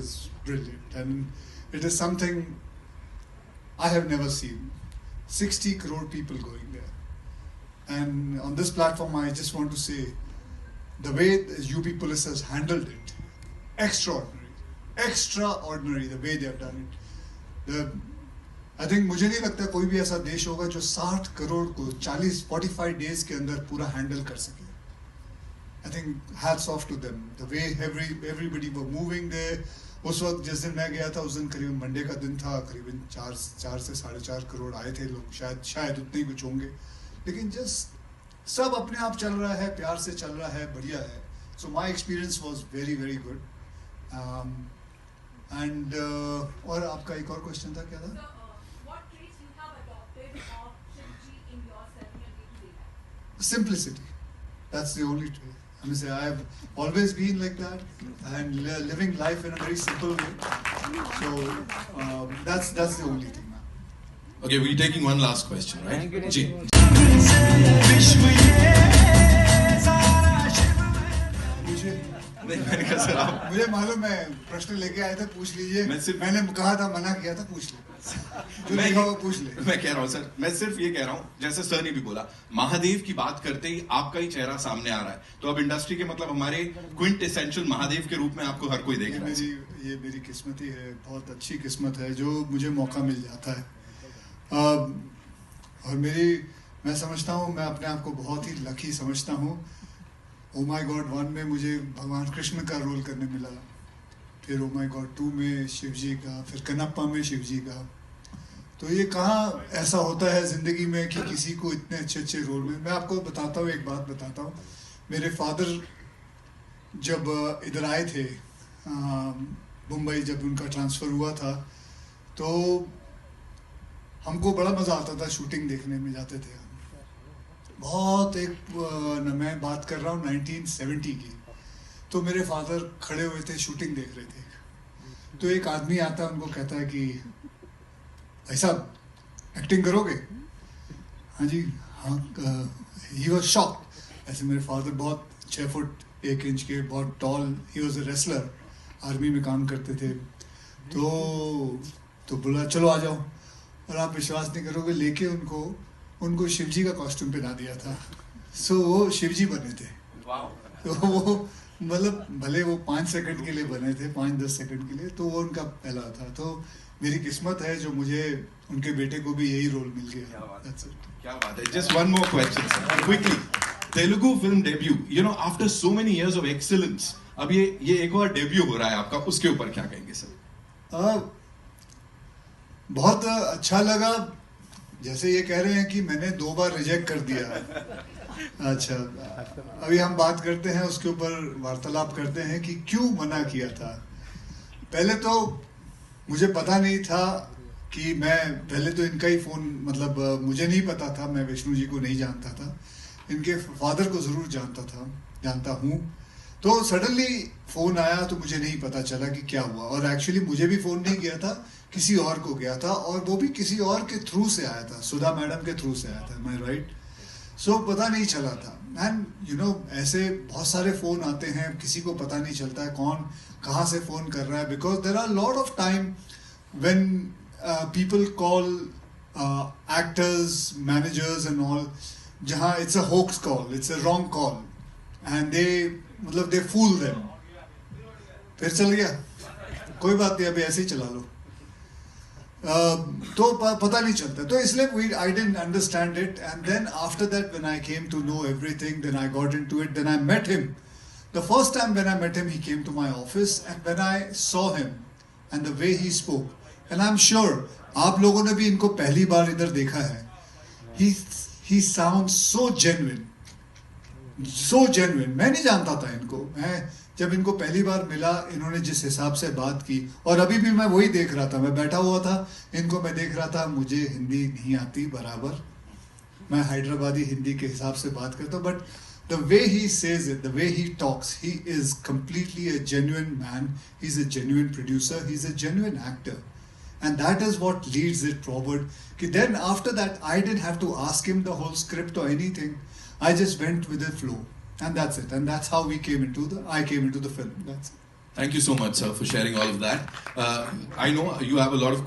is brilliant, and it is something I have never seen. 60 crore people going there. And on this platform, I just want to say, the way UP Police has handled it, extraordinary the way they have done it. I think मुझे नहीं लगता कोई भी ऐसा देश होगा जो 60 करोड़ को 45 days के अंदर पूरा हैंडल कर सके. I think hats off to them. The way everybody were moving there. उस वक्त जिस दिन मैं गया था उस दिन करीबन मंडे का दिन था, करीबन 4 से 4.5 करोड़ आए थे लोग, शायद उतने ही कुछ होंगे, लेकिन जस्ट सब अपने आप चल रहा है, प्यार से चल रहा है, बढ़िया है. So my experience was very very good. And और आपका एक और क्वेश्चन था, क्या था? Simplicity. That's the only trait. I mean, I have always been like that, and living life in a very simple way. So that's the only thing, man. Okay, we're taking one last question, right? Ji. मुझे मालूम है, प्रश्न लेके आए थे, पूछ लीजिए. मैंने कहा था, मना किया था, पूछ ले. पूछ ले. मैं कह रहा हूँ सर, मैं सिर्फ ये कह रहा हूँ, जैसे सर ने भी बोला, महादेव की बात करते ही आपका ही चेहरा सामने आ रहा है, तो अब इंडस्ट्री के मतलब हमारे क्विंट एसेंशियल महादेव के रूप में आपको हर कोई देख रहा है. ये मेरी किस्मत ही है, बहुत अच्छी किस्मत है जो मुझे मौका मिल जाता है. और मैं समझता हूँ, मैं अपने आप को बहुत ही लकी समझता हूँ. ओ माय गॉड 1 में मुझे भगवान कृष्ण का रोल करने मिला, फिर ओ माय गॉड 2 में शिव जी का, फिर कनप्पा में शिव जी का. तो ये कहाँ ऐसा होता है ज़िंदगी में कि किसी को इतने अच्छे रोल में. मैं आपको बताता हूँ, एक बात बताता हूँ. मेरे फादर जब इधर आए थे मुंबई, जब उनका ट्रांसफ़र हुआ था, तो हमको बड़ा मज़ा आता था शूटिंग देखने में. जाते थे हम बहुत. मैं बात कर रहा हूँ 1970 की. तो मेरे फादर खड़े हुए थे, शूटिंग देख रहे थे. तो एक आदमी आता है, उनको कहता है कि भाई साहब एक्टिंग करोगे? हाँ जी, हाँ. He was shocked. ऐसे मेरे फादर बहुत 6 फुट 1 इंच के, बहुत tall. He was a wrestler, army में काम करते थे. तो बोला चलो आ जाओ. और आप विश्वास नहीं करोगे, लेके उनको शिवजी का कॉस्ट्यूम पहना दिया था. सो वो शिवजी बने थे. तो वो मतलब भले वो 5 सेकंड के लिए बने थे, 5-10 सेकंड के लिए, तो वो उनका पहला था. तो मेरी किस्मत है जो मुझे उनके बेटे को भी यही रोल मिल गया. क्या बात है. Just one more question, sir. Quickly. Telugu film debut, you know, after so many years of excellence, अब ये एक और डेब्यू हो रहा है आपका, उसके ऊपर क्या कहेंगे सर? बहुत अच्छा लगा. जैसे ये कह रहे हैं कि मैंने 2 बार रिजेक्ट कर दिया. अच्छा, अभी हम बात करते हैं, उसके ऊपर वार्तालाप करते हैं कि क्यों मना किया था. पहले तो मुझे पता नहीं था कि पहले तो इनका ही फ़ोन, मतलब मुझे नहीं पता था, मैं विष्णु जी को नहीं जानता था. इनके फादर को ज़रूर जानता हूँ. तो सडनली फ़ोन आया तो मुझे नहीं पता चला कि क्या हुआ. और एक्चुअली मुझे भी फ़ोन नहीं गया था, किसी और को गया था, और वो भी किसी और के थ्रू से आया था, सुधा मैडम के थ्रू से आया था. मैं राइट. सो पता नहीं चला था. एंड यू नो, ऐसे बहुत सारे फ़ोन आते हैं, किसी को पता नहीं चलता है कौन कहाँ से फ़ोन कर रहा है. Because there are lot of time when people call actors, managers and all, जहाँ it's a hoax call, it's a wrong call, and they fool them. फिर चल गया, कोई बात नहीं, अभी ऐसे ही चला लो. तो पता नहीं चलता. तो इसलिए I didn't understand it. And then after that, when I came to know everything, then I got into it. Then I met him. The first time when I met him, he came to my office, and when I saw him and the way he spoke, and I'm sure आप लोगों ने भी इनको पहली बार इधर देखा है. He sounds so genuine. So genuine. मैं नहीं जानता था इनको. मैं जब इनको पहली बार मिला, इन्होंने जिस हिसाब से बात की, और अभी भी मैं वही देख रहा था. मैं बैठा हुआ था, इनको मैं देख रहा था. मुझे हिंदी नहीं आती बराबर, मैं हैदराबादी हिंदी के हिसाब से बात करता हूँ, but the way he says it, the way he talks, he is completely a genuine man. He's a genuine producer. He's a genuine actor. And that is what leads it forward. Then after that, I didn't have to ask him the whole script or anything. I just went with the flow. And that's it. And that's how I came into the film. That's it. Thank you so much, sir, for sharing all of that. I know you have a lot of